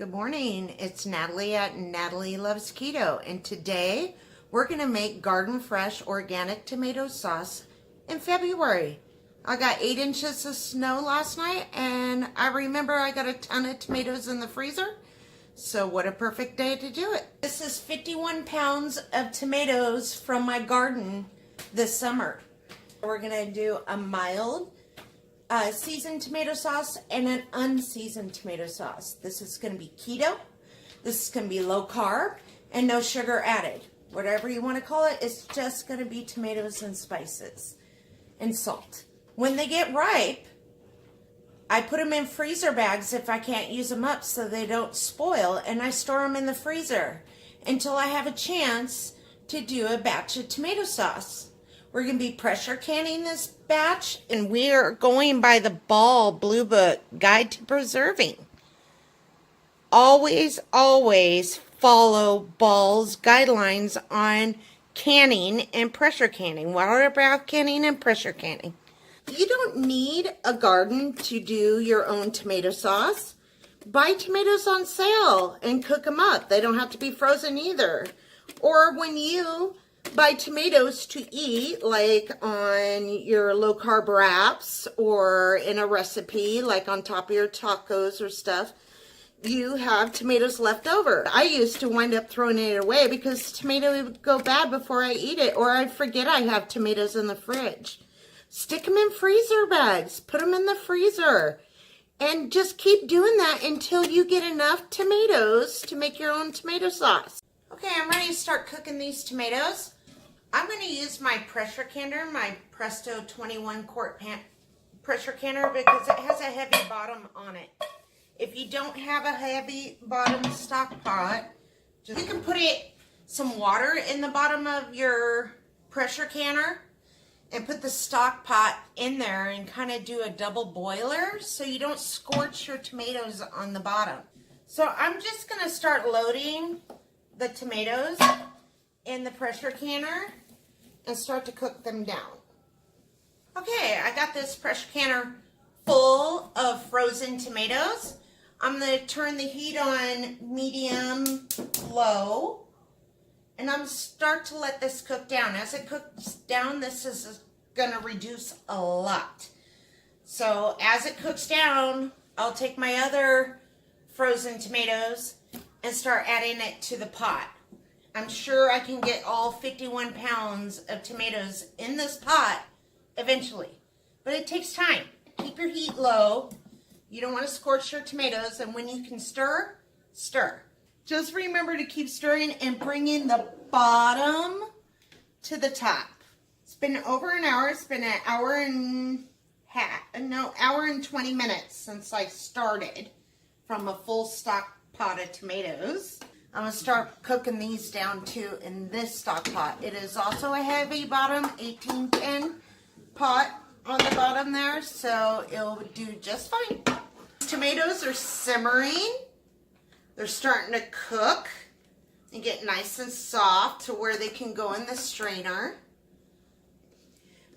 Good morning, it's Natalie at Natalie Loves Keto, and today we're going to make garden fresh organic tomato sauce in February. I got 8 inches of snow last night, and I remember I got a ton of tomatoes in the freezer, so what a perfect day to do it. This is 51 pounds of tomatoes from my garden this summer. We're going to do a mild seasoned tomato sauce and an unseasoned tomato sauce. This is going to be keto. This is going to be low carb and no sugar added. Whatever you want to call it, it's just going to be tomatoes and spices and salt. When they get ripe, I put them in freezer bags if I can't use them up so they don't spoil, and I store them in the freezer until I have a chance to do a batch of tomato sauce. We're going to be pressure canning this batch, and we are going by the Ball Blue Book Guide to Preserving. Always follow Ball's guidelines on canning and pressure canning, water bath canning and pressure canning. You don't need a garden to do your own tomato sauce. Buy tomatoes on sale and cook them up. They don't have to be frozen either. Or when you buy tomatoes to eat, like on your low carb wraps or in a recipe, like on top of your tacos or stuff, you have tomatoes left over. I used to wind up throwing it away because tomato would go bad before I eat it, or I'd forget I have tomatoes in the fridge. Stick them in freezer bags, put them in the freezer, and just keep doing that until you get enough tomatoes to make your own tomato sauce. Okay, I'm ready to start cooking these tomatoes. I'm going to use my pressure canner, my Presto 21 quart pressure canner, because it has a heavy bottom on it. If you don't have a heavy bottom stock pot, you can put some water in the bottom of your pressure canner and put the stock pot in there and kind of do a double boiler so you don't scorch your tomatoes on the bottom. So I'm just going to start loading the tomatoes in the pressure canner and start to cook them down. Okay, I got this pressure canner full of frozen tomatoes. I'm going to turn the heat on medium low, and I'm going to start to let this cook down. As it cooks down, this is going to reduce a lot. So as it cooks down, I'll take my other frozen tomatoes and start adding it to the pot. I'm sure I can get all 51 pounds of tomatoes in this pot eventually, but it takes time. Keep your heat low. You don't want to scorch your tomatoes, and when you can stir, stir. Just remember to keep stirring and bringing the bottom to the top. It's been over an hour. It's been an hour and 20 minutes since I started from a full stock pot of tomatoes. I'm going to start cooking these down too in this stock pot. It is also a heavy bottom 1810 pot on the bottom there, so it'll do just fine. Tomatoes are simmering. They're starting to cook and get nice and soft to where they can go in the strainer.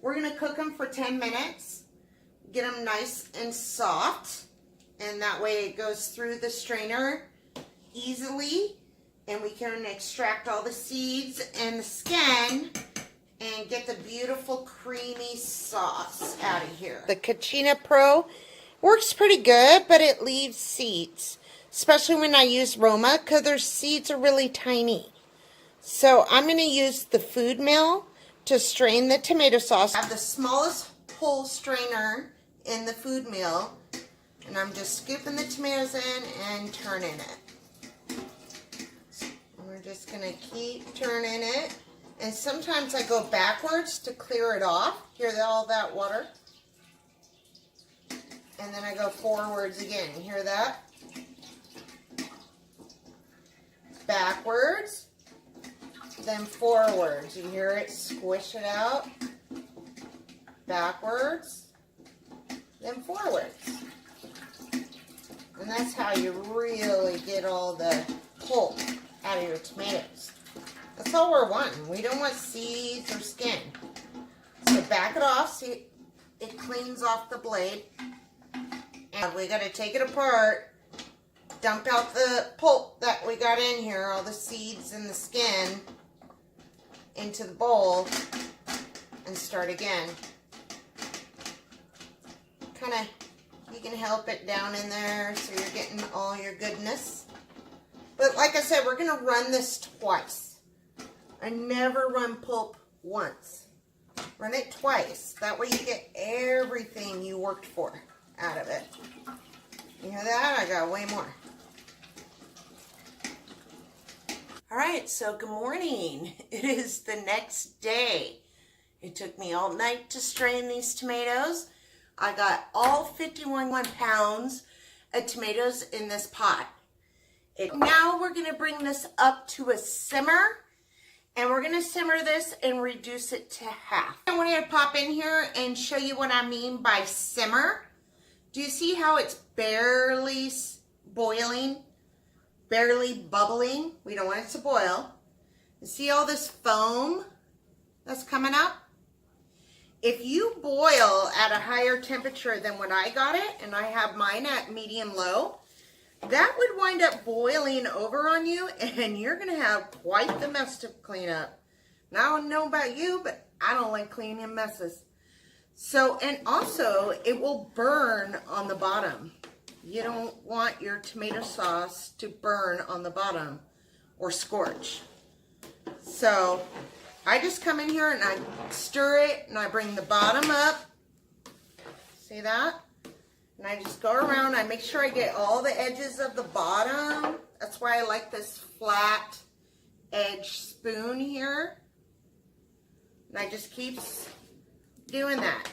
We're going to cook them for 10 minutes, get them nice and soft, and that way it goes through the strainer easily, and we can extract all the seeds and the skin and get the beautiful creamy sauce out of here. The Kachina Pro works pretty good, but it leaves seeds, especially when I use Roma, because their seeds are really tiny. So I'm going to use the food mill to strain the tomato sauce. I have the smallest hole strainer in the food mill, and I'm just scooping the tomatoes in and turning it. We're just going to keep turning it. And sometimes I go backwards to clear it off. Hear all that water? And then I go forwards again. You hear that? Backwards. Then forwards. You hear it? Squish it out. Backwards. Then forwards. And that's how you really get all the pulp out of your tomatoes. That's all we're wanting. We don't want seeds or skin. So back it off so it cleans off the blade. And we got to take it apart dump out the pulp that we got in here, all the seeds and the skin, into the bowl and start again. Kind of, you can help it down in there so you're getting all your goodness. But like I said, we're going to run this twice. I never run pulp once. Run it twice. That way you get everything you worked for out of it. You hear that? I got way more. All right, so good morning. It is the next day. It took me all night to strain these tomatoes. I got all 51 pounds of tomatoes in this pot. Now we're going to bring this up to a simmer, and we're going to simmer this and reduce it to half. I wanted to pop in here and show you what I mean by simmer. Do you see how it's barely boiling, barely bubbling? We don't want it to boil. You see all this foam that's coming up? If you boil at a higher temperature than when I got it, and I have mine at medium-low, that would wind up boiling over on you, and you're going to have quite the mess to clean up. Now, I don't know about you, but I don't like cleaning messes. So, and also, it will burn on the bottom. You don't want your tomato sauce to burn on the bottom or scorch. So, I just come in here and I stir it and I bring the bottom up. See that? And I just go around. I make sure I get all the edges of the bottom. That's why I like this flat edge spoon here. And I just keep doing that.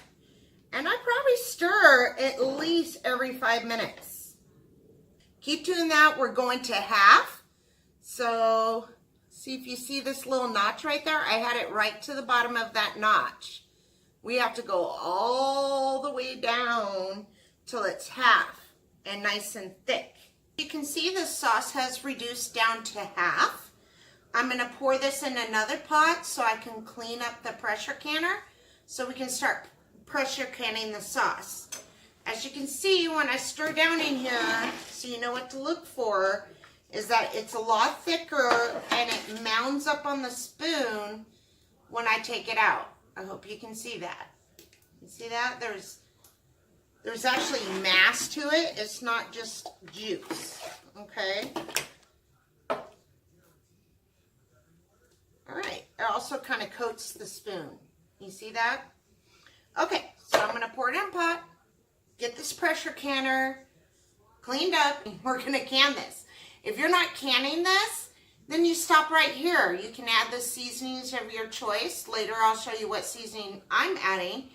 And I probably stir at least every 5 minutes. Keep doing that. We're going to half. So, see if you see this little notch right there? I had it right to the bottom of that notch. We have to go all the way down till it's half and nice and thick. You can see the sauce has reduced down to half. I'm going to pour this in another pot so I can clean up the pressure canner so we can start pressure canning the sauce. As you can see, when I stir down in here, so you know what to look for, is that it's a lot thicker and it mounds up on the spoon when I take it out. I hope you can see that. You see that? There's actually mass to it. It's not just juice. Okay? Alright. It also kind of coats the spoon. You see that? Okay. So I'm going to pour it in a pot. Get this pressure canner cleaned up. We're going to can this. If you're not canning this, then you stop right here. You can add the seasonings of your choice. Later I'll show you what seasoning I'm adding.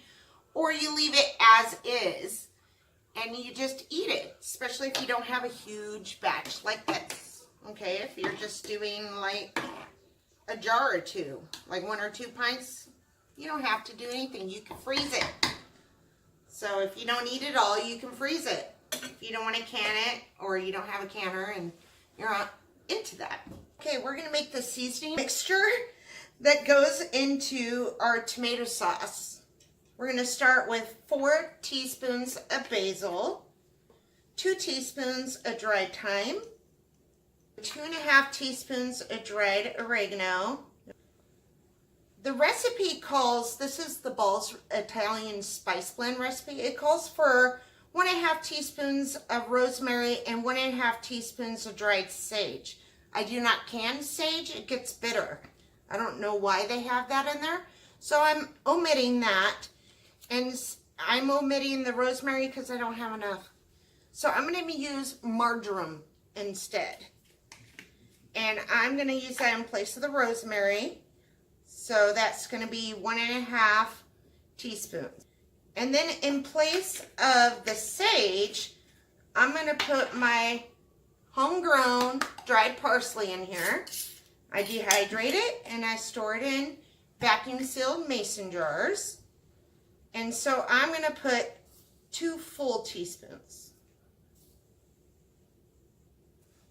Or you leave it as is and you just eat it, especially if you don't have a huge batch like this. Okay, if you're just doing like a jar or two, like 1 or 2 pints, you don't have to do anything. You can freeze it. So if you don't eat it all, you can freeze it. If you don't want to can it, or you don't have a canner and you're not into that. Okay, we're going to make the seasoning mixture that goes into our tomato sauce. We're going to start with 4 teaspoons of basil, 2 teaspoons of dried thyme, 2.5 teaspoons of dried oregano. The recipe calls, this is the Ball's Italian spice blend recipe. It calls for 1.5 teaspoons of rosemary and 1.5 teaspoons of dried sage. I do not can sage, it gets bitter. I don't know why they have that in there. So I'm omitting that. And I'm omitting the rosemary because I don't have enough. So I'm going to use marjoram instead. And I'm going to use that in place of the rosemary. So that's going to be 1.5 teaspoons. And then in place of the sage, I'm going to put my homegrown dried parsley in here. I dehydrate it and I store it in vacuum sealed mason jars. And so I'm going to put 2 full teaspoons.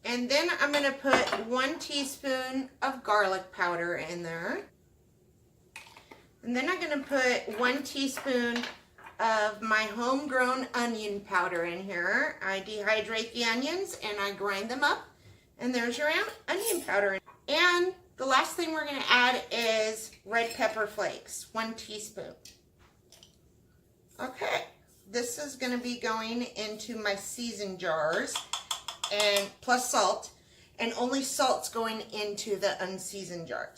And then I'm going to put 1 teaspoon of garlic powder in there. And then I'm going to put 1 teaspoon of my homegrown onion powder in here. I dehydrate the onions and I grind them up. And there's your onion powder. And the last thing we're going to add is red pepper flakes, 1 teaspoon. Okay, this is going to be going into my seasoned jars, and plus salt, and only salt's going into the unseasoned jars.